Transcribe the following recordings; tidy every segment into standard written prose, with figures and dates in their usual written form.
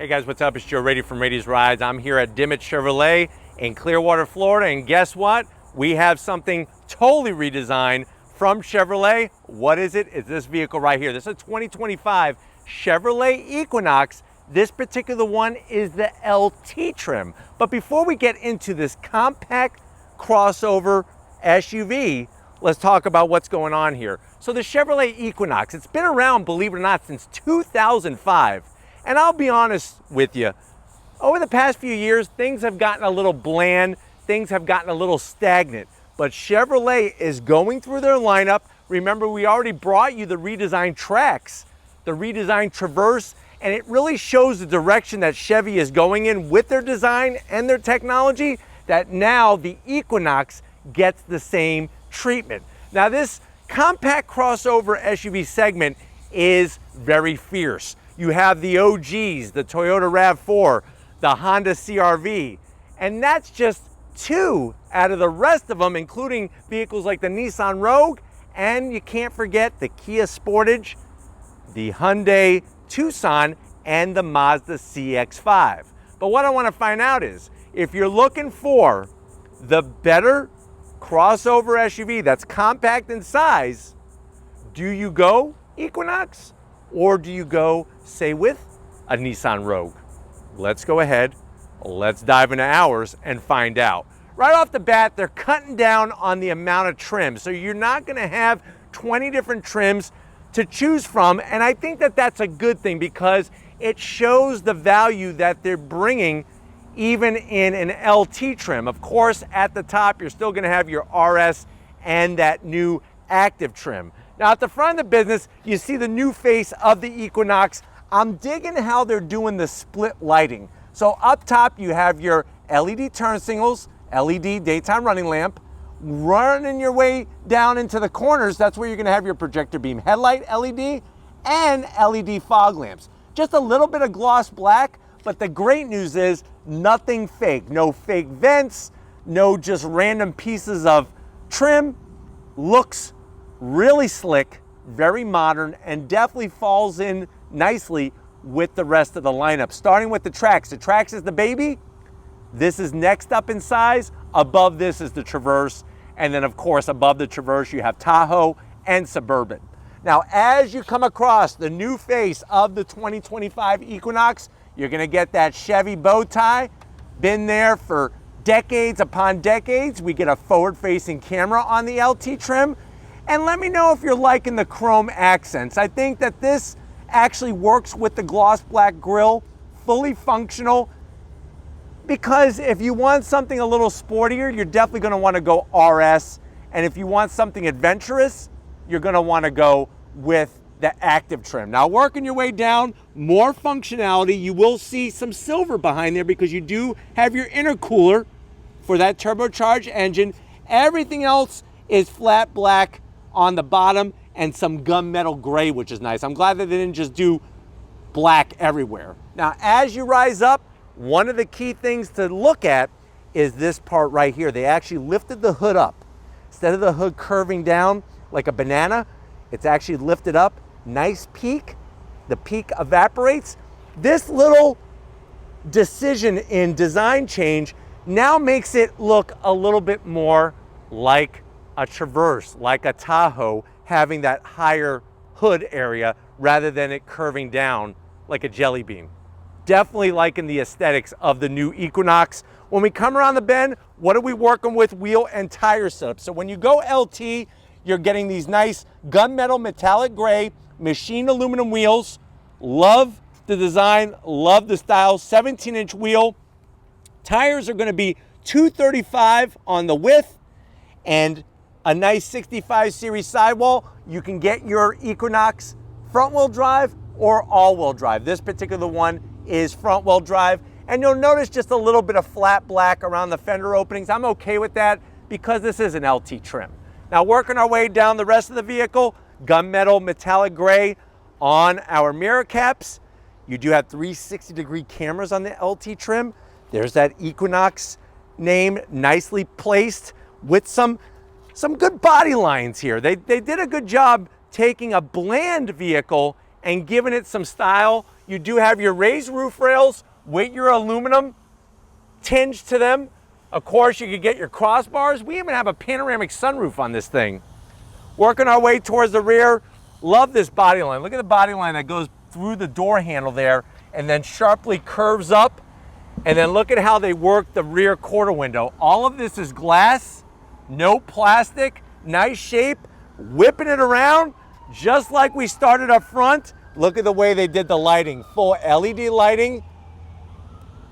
Hey guys, what's up? It's Joe Rady from Rady's Rides. I'm here at Dimmitt Chevrolet in Clearwater, Florida, and guess what? We have something totally redesigned from Chevrolet. What is it? It's this vehicle right here. This is a 2025 Chevrolet Equinox. This particular one is the LT trim. But before we get into this compact crossover SUV, let's talk about what's going on here. So the Chevrolet Equinox, it's been around, believe it or not, since 2005. And I'll be honest with you, over the past few years, things have gotten a little bland, things have gotten a little stagnant, but Chevrolet is going through their lineup. Remember, we already brought you the redesigned Trax, the redesigned Traverse, and it really shows the direction that Chevy is going in with their design and their technology, that now the Equinox gets the same treatment. Now, this compact crossover SUV segment is very fierce. You have the OGs, the Toyota RAV4, the Honda CR-V, and that's just two out of the rest of them, including vehicles like the Nissan Rogue, and you can't forget the Kia Sportage, the Hyundai Tucson, and the Mazda CX-5. But what I want to find out is, if you're looking for the better crossover SUV that's compact in size, do you go Equinox? Or do you go, say, with a Nissan Rogue? Let's go ahead, let's dive into ours and find out. Right off the bat, they're cutting down on the amount of trim. So you're not gonna have 20 different trims to choose from. And I think that that's a good thing because it shows the value that they're bringing even in an LT trim. Of course, at the top, you're still gonna have your RS and that new active trim. Now at the front of the business, you see the new face of the Equinox. I'm digging how they're doing the split lighting. So up top, you have your LED turn signals, LED daytime running lamp. Running your way down into the corners, that's where you're gonna have your projector beam headlight LED and LED fog lamps. Just a little bit of gloss black, but the great news is nothing fake. No fake vents, no just random pieces of trim. Looks really slick, very modern, and definitely falls in nicely with the rest of the lineup. Starting with the Trax. The Trax is the baby. This is next up in size. Above this is the Traverse. And then of course, above the Traverse, you have Tahoe and Suburban. Now, as you come across the new face of the 2025 Equinox, you're gonna get that Chevy bow tie. Been there for decades upon decades. We get a forward-facing camera on the LT trim. And let me know if you're liking the chrome accents. I think that this actually works with the gloss black grille, fully functional, because if you want something a little sportier, you're definitely gonna wanna go RS. And if you want something adventurous, you're gonna wanna go with the active trim. Now, working your way down, more functionality. You will see some silver behind there because you do have your intercooler for that turbocharged engine. Everything else is flat black on the bottom and some gunmetal gray, which is nice. I'm glad that they didn't just do black everywhere. Now, as you rise up, one of the key things to look at is this part right here. They actually lifted the hood up. Instead of the hood curving down like a banana, it's actually lifted up. Nice peak. The peak evaporates. This little decision in design change now makes it look a little bit more like a Traverse, like a Tahoe, having that higher hood area rather than it curving down like a jelly bean. Definitely liking the aesthetics of the new Equinox. When we come around the bend, what are we working with? Wheel and tire setup. So when you go LT, you're getting these nice gunmetal metallic gray machined aluminum wheels. Love the design, love the style. 17-inch wheel. Tires are gonna be 235 on the width and a nice 65 series sidewall. You can get your Equinox front wheel drive or all wheel drive. This particular one is front wheel drive. And you'll notice just a little bit of flat black around the fender openings. I'm okay with that because this is an LT trim. Now, working our way down the rest of the vehicle, gunmetal metallic gray on our mirror caps. You do have 360-degree cameras on the LT trim. There's that Equinox name nicely placed with some good body lines here. They did a good job taking a bland vehicle and giving it some style. You do have your raised roof rails with your aluminum tinge to them. Of course, you could get your crossbars. We even have a panoramic sunroof on this thing. Working our way towards the rear. Love this body line. Look at the body line that goes through the door handle there and then sharply curves up. And then look at how they work the rear quarter window. All of this is glass, no plastic, nice shape, whipping it around just like we started up front. Look at the way they did the lighting. Full LED lighting.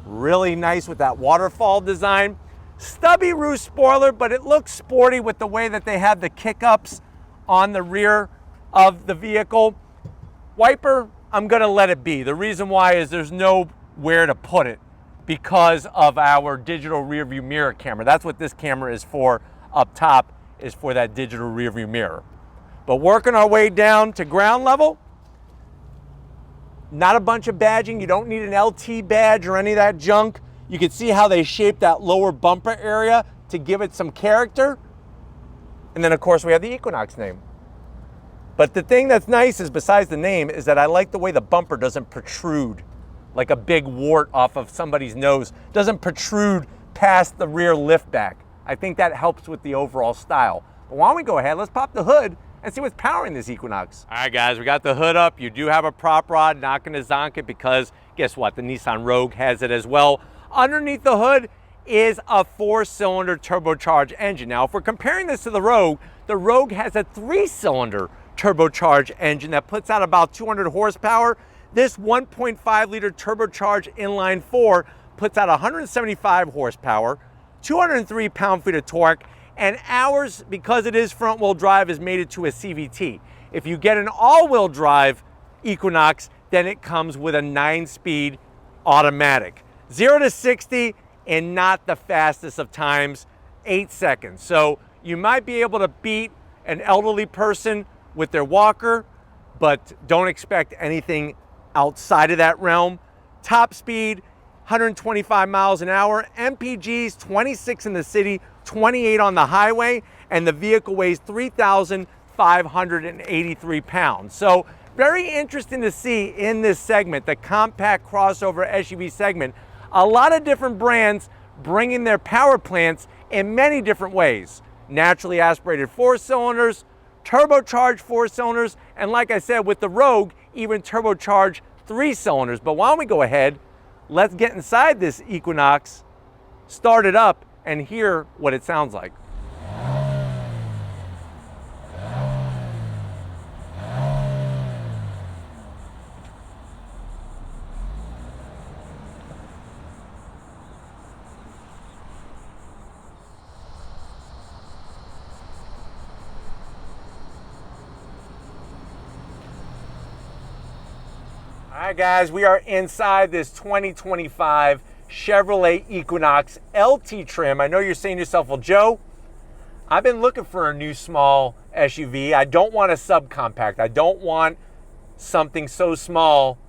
Really nice with that waterfall design. Stubby roof spoiler, but it looks sporty with the way that they have the kick-ups on the rear of the vehicle. Wiper, I'm gonna let it be. The reason why is there's nowhere to put it because of our digital rear view mirror camera. That's what this camera is for up top, is for that digital rear view mirror. But working our way down to ground level, not a bunch of badging. You don't need an LT badge or any of that junk. You can see how they shaped that lower bumper area to give it some character. And then of course we have the Equinox name. But the thing that's nice is, besides the name, is that I like the way the bumper doesn't protrude like a big wart off of somebody's nose. Doesn't protrude past the rear lift back. I think that helps with the overall style. But why don't we go ahead, let's pop the hood and see what's powering this Equinox. All right guys, we got the hood up. You do have a prop rod, not gonna zonk it because guess what? The Nissan Rogue has it as well. Underneath the hood is a 4-cylinder turbocharged engine. Now, if we're comparing this to the Rogue has a 3-cylinder turbocharged engine that puts out about 200 horsepower. This 1.5 liter turbocharged inline 4 puts out 175 horsepower, 203 pound-feet of torque, and ours, because it is front-wheel drive, is mated to a CVT. If you get an all-wheel drive Equinox, then it comes with a 9-speed automatic. 0 to 60 in not the fastest of times, 8 seconds. So you might be able to beat an elderly person with their walker, but don't expect anything outside of that realm. Top speed, 125 miles an hour. MPGs, 26 in the city, 28 on the highway, and the vehicle weighs 3,583 pounds. So very interesting to see in this segment, the compact crossover SUV segment, a lot of different brands bringing their power plants in many different ways. Naturally aspirated 4-cylinders, turbocharged 4-cylinders, and like I said, with the Rogue, even turbocharged 3-cylinders. But why don't we go ahead, let's get inside this Equinox, start it up, and hear what it sounds like. All right, guys, we are inside this 2025 Chevrolet Equinox LT trim. I know you're saying to yourself, well, Joe, I've been looking for a new small SUV. I don't want a subcompact. I don't want something so small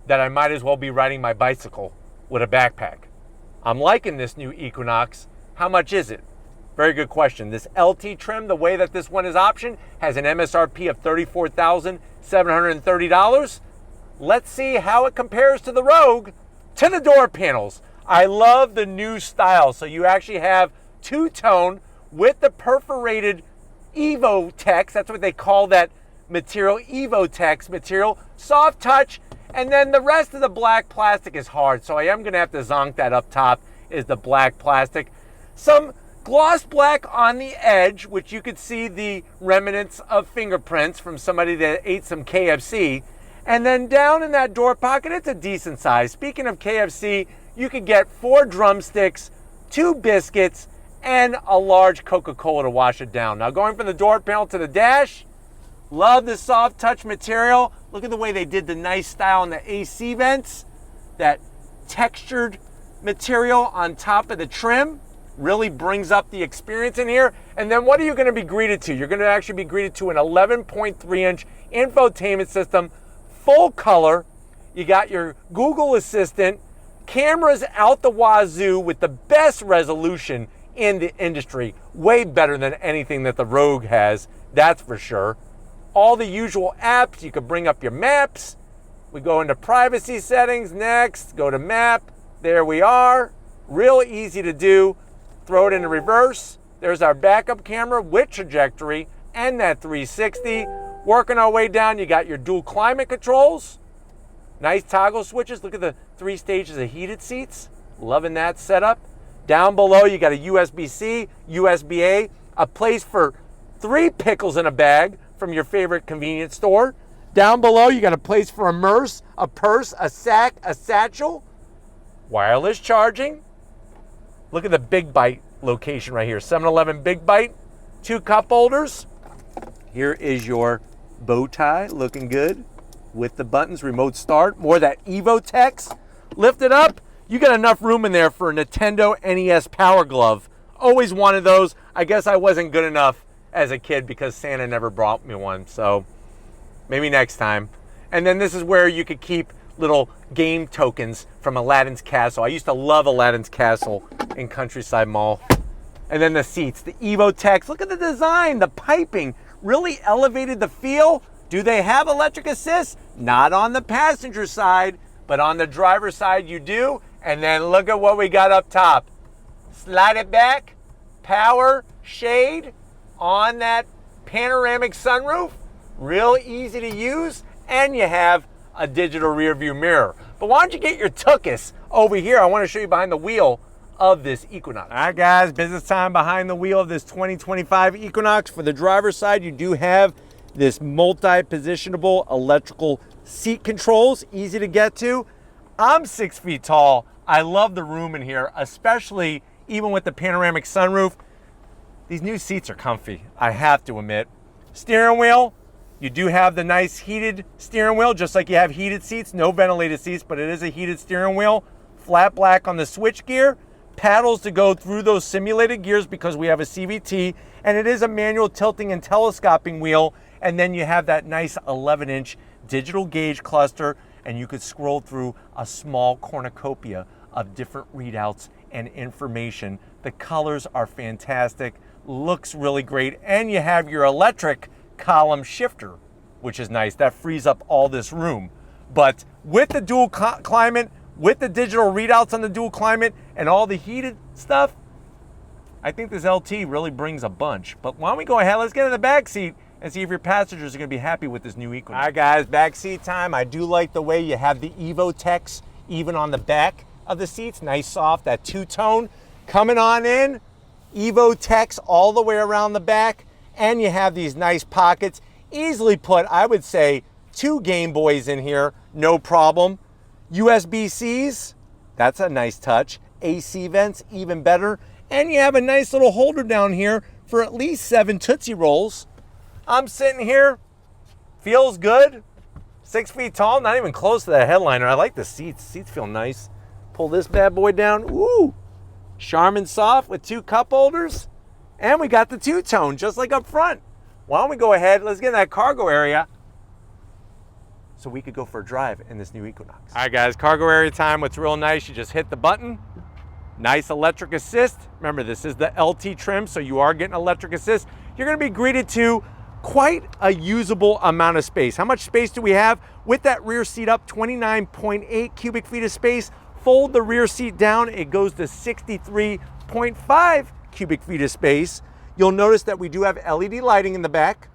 that I might as well be riding my bicycle with a backpack. I'm liking this new Equinox. How much is it? Very good question. This LT trim, the way that this one is optioned, has an MSRP of $34,730. Let's see how it compares to the Rogue. To the door panels, I love the new style. So you actually have two-tone with the perforated Evo-Tex. That's what they call that material, Evo-Tex material. Soft touch, and then the rest of the black plastic is hard. So I am gonna have to zonk that up top, is the black plastic. Some gloss black on the edge, which you could see the remnants of fingerprints from somebody that ate some KFC. And then down in that door pocket, it's a decent size. Speaking of KFC, you could get 4 drumsticks, 2 biscuits, and a large Coca-Cola to wash it down. Now going from the door panel to the dash, love the soft touch material. Look at the way they did the nice style in the AC vents. That textured material on top of the trim really brings up the experience in here. And then what are you gonna be greeted to? You're gonna actually be greeted to an 11.3-inch infotainment system, full color. You got your Google Assistant, cameras out the wazoo with the best resolution in the industry. Way better than anything that the Rogue has, that's for sure. all the usual apps. You can bring up your maps. We go into privacy settings next, go to map. There we are. Real easy to do. Throw it into reverse. There's our backup camera with trajectory and that 360. Working our way down, you got your dual climate controls. Nice toggle switches. Look at the 3 stages of heated seats. Loving that setup. Down below, you got a USB-C, USB-A, a place for 3 pickles in a bag from your favorite convenience store. Down below, you got a place for a purse, a sack, a satchel. Wireless charging. Look at the Big Bite location right here. 7-Eleven Big Bite. 2 cup holders. Here is your bow tie, looking good with the buttons, remote start. More of that Evotex. Lift it up. You got enough room in there for a Nintendo NES Power Glove. Always wanted those. I guess I wasn't good enough as a kid because Santa never brought me one, so maybe next time. And then this is where you could keep little game tokens from Aladdin's Castle. I used to love Aladdin's Castle in Countryside Mall. And then the seats, the Evotex. Look at the design, the piping. Really elevated the feel. Do they have electric assist? Not on the passenger side, but on the driver's side you do. And then look at what we got up top. Slide it back, power, shade on that panoramic sunroof. Real easy to use, and you have a digital rear view mirror. But why don't you get your tuchus over here? I want to show you behind the wheel of this Equinox. All right, guys, business time behind the wheel of this 2025 Equinox. For the driver's side, you do have this multi-positionable electrical seat controls, easy to get to. I'm 6 feet tall. I love the room in here, especially even with the panoramic sunroof. These new seats are comfy, I have to admit. Steering wheel, you do have the nice heated steering wheel, just like you have heated seats, no ventilated seats, but it is a heated steering wheel. Flat black on the switch gear, paddles to go through those simulated gears because we have a CVT, and it is a manual tilting and telescoping wheel, and then you have that nice 11-inch digital gauge cluster, and you could scroll through a small cornucopia of different readouts and information. The colors are fantastic, looks really great, and you have your electric column shifter, which is nice. That frees up all this room. But with the dual climate, with the digital readouts on the dual climate and all the heated stuff, I think this LT really brings a bunch. But why don't we go ahead, let's get in the back seat and see if your passengers are gonna be happy with this new Equinox. All right, guys, back seat time. I do like the way you have the Evotex even on the back of the seats. Nice soft, that two-tone. Coming on in, Evotex all the way around the back, and you have these nice pockets. Easily put, I would say, 2 Game Boys in here, no problem. USB-Cs, that's a nice touch. AC vents, even better. And you have a nice little holder down here for at least 7 Tootsie Rolls. I'm sitting here, feels good. 6 feet tall, not even close to the headliner. I like the seats, seats feel nice. Pull this bad boy down, ooh. Charmin soft with 2 cup holders. And we got the two-tone, just like up front. Why don't we go ahead, let's get in that cargo area so we could go for a drive in this new Equinox. All right, guys, cargo area time. What's real nice, you just hit the button. Nice electric assist. Remember, this is the LT trim, so you are getting electric assist. You're gonna be greeted to quite a usable amount of space. How much space do we have? With that rear seat up, 29.8 cubic feet of space. Fold the rear seat down, it goes to 63.5 cubic feet of space. You'll notice that we do have LED lighting in the back.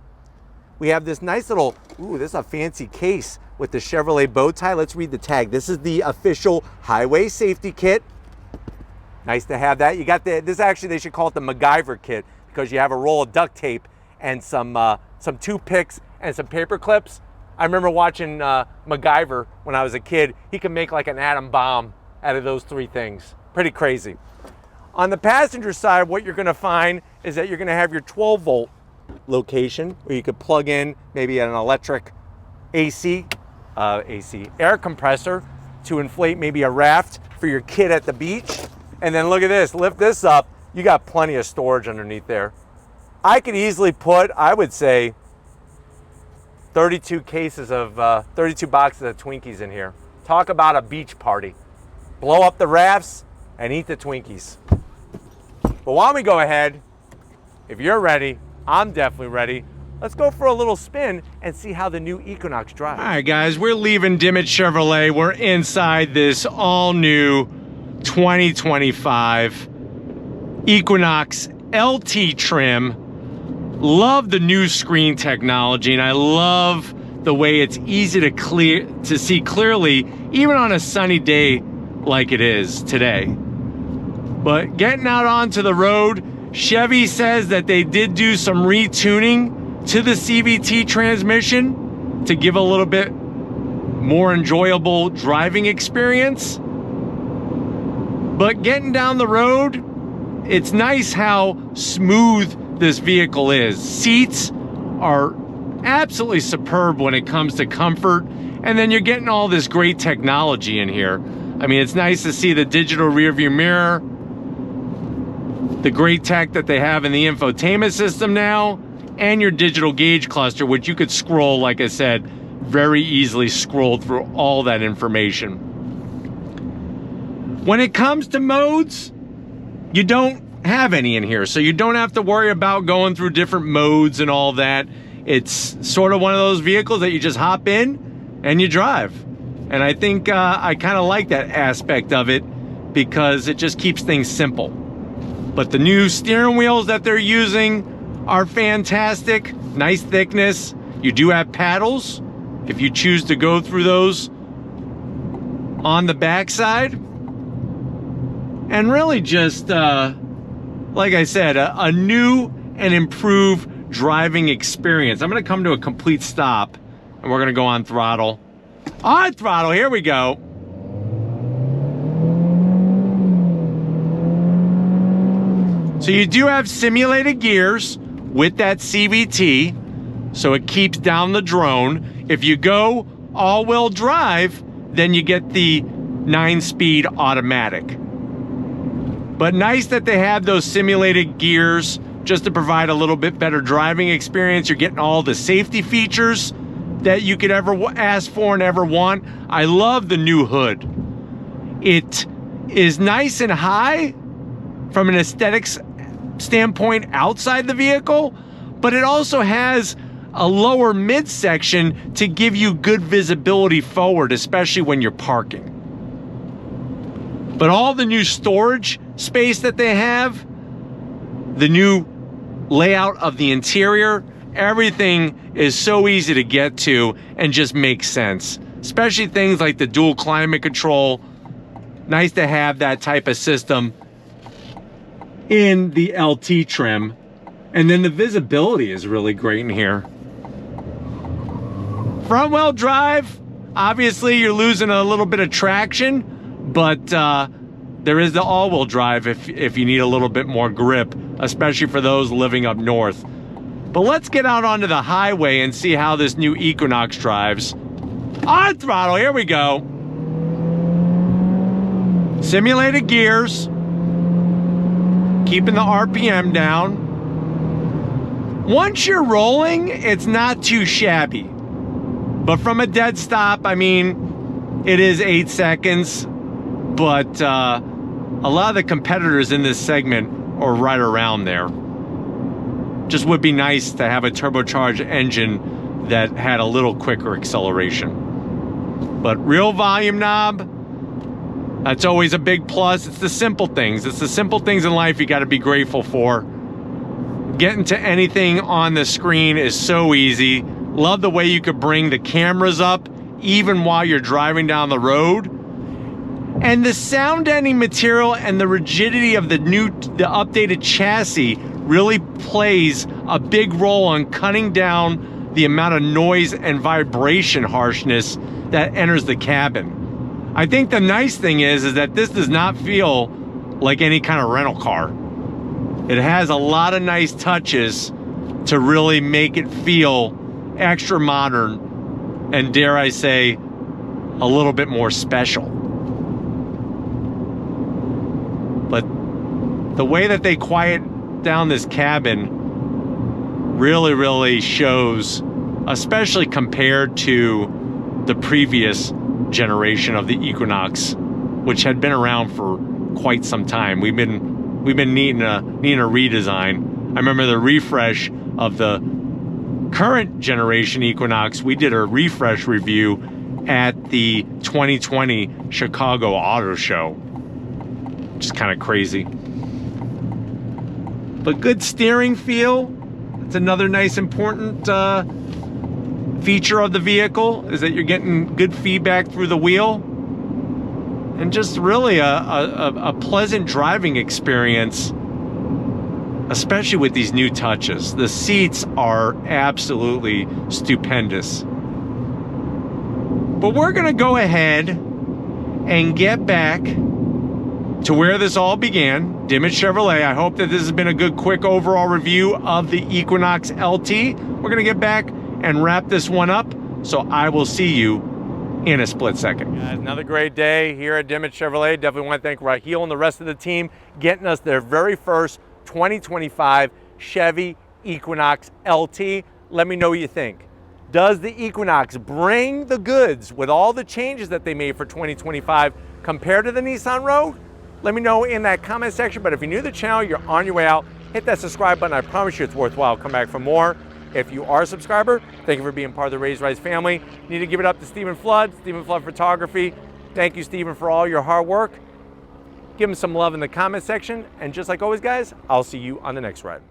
We have this nice little, ooh, this is a fancy case with the Chevrolet bow tie. Let's read the tag. This is the official highway safety kit. Nice to have that. You got this actually, they should call it the MacGyver kit because you have a roll of duct tape and some toothpicks and some paper clips. I remember watching MacGyver when I was a kid. He could make like an atom bomb out of those 3 things. Pretty crazy. On the passenger side, what you're gonna find is that you're gonna have your 12-volt location where you could plug in maybe an electric air compressor to inflate maybe a raft for your kid at the beach. And then look at this, lift this up, you got plenty of storage underneath there. I could easily put, I would say, 32 boxes of Twinkies in here. Talk about a beach party. Blow up the rafts and eat the Twinkies. But why don't we go ahead, if you're ready, I'm definitely ready. let's go for a little spin and see how the new Equinox drives. All right, guys, we're leaving Dimmitt Chevrolet. We're inside this all-new 2025 Equinox LT trim. Love the new screen technology, and I love the way it's easy to see clearly, even on a sunny day like it is today. But getting out onto the road, Chevy says that they did do some retuning to the CVT transmission to give a little bit more enjoyable driving experience. But getting down the road, it's nice how smooth this vehicle is. Seats are absolutely superb when it comes to comfort, and then you're getting all this great technology in here. I mean, it's nice to see the digital rear view mirror, the great tech that they have in the infotainment system now, and your digital gauge cluster, which you could scroll, like I said, very easily scroll through all that information. When it comes to modes, you don't have any in here, so you don't have to worry about going through different modes and all that. It's sort of one of those vehicles that you just hop in and you drive. And I think I kind of like that aspect of it because it just keeps things simple. But the new steering wheels that they're using are fantastic. Nice thickness. You do have paddles if you choose to go through those on the backside. And really just, like I said, a new and improved driving experience. I'm going to come to a complete stop and we're going to go on throttle. On throttle, here we go. So you do have simulated gears with that CVT, so it keeps down the drone. If you go all-wheel drive, then you get the 9-speed automatic. But nice that they have those simulated gears just to provide a little bit better driving experience. You're getting all the safety features that you could ever ask for and ever want. I love the new hood. It is nice and high from an aesthetics standpoint outside the vehicle, but it also has a lower midsection to give you good visibility forward, especially when you're parking. But all the new storage space that they have, the new layout of the interior, everything is so easy to get to and just makes sense. Especially things like the dual climate control. Nice to have that type of system in the LT trim. And then the visibility is really great in here. Front wheel drive, obviously you're losing a little bit of traction, but there is the all-wheel drive if you need a little bit more grip, especially for those living up north. But let's get out onto the highway and see how this new Equinox drives. On throttle, here we go. Simulated gears, keeping the RPM down. Once you're rolling, it's not too shabby. But from a dead stop, I mean, it is 8 seconds, but a lot of the competitors in this segment are right around there. Just would be nice to have a turbocharged engine that had a little quicker acceleration. But real volume knob, that's always a big plus. It's the simple things. It's the simple things in life you got to be grateful for. Getting to anything on the screen is so easy. Love the way you could bring the cameras up even while you're driving down the road. And the sound deadening material and the rigidity of the updated chassis really plays a big role on cutting down the amount of noise and vibration harshness that enters the cabin. I think the nice thing is that this does not feel like any kind of rental car. It has a lot of nice touches to really make it feel extra modern and, dare I say, a little bit more special. But the way that they quiet down this cabin really shows, especially compared to the previous generation of the Equinox, which had been around for quite some time. We've been needing a redesign. I remember the refresh of the current generation Equinox, we did a refresh review at the 2020 Chicago Auto Show, which is kind of crazy. But good steering feel. It's another nice important feature of the vehicle, is that you're getting good feedback through the wheel. And just really a pleasant driving experience, especially with these new touches. The seats are absolutely stupendous. But we're gonna go ahead and get back to where this all began, Dimmitt Chevrolet. I hope that this has been a good quick overall review of the Equinox LT. We're gonna get back and wrap this one up, so I will see you in a split second. Guys, another great day here at Dimmitt Chevrolet. Definitely want to thank Raheel and the rest of the team getting us their very first 2025 Chevy Equinox LT. Let me know what you think. Does the Equinox bring the goods with all the changes that they made for 2025 compared to the Nissan Rogue? Let me know in that comment section. But if you're new to the channel, you're on your way out, hit that subscribe button. I promise you it's worthwhile. Come back for more. If you are a subscriber, thank you for being part of the Raised Rise family. Need to give it up to Stephen Flood Photography. Thank you, Stephen, for all your hard work. Give him some love in the comment section. And just like always, guys, I'll see you on the next ride.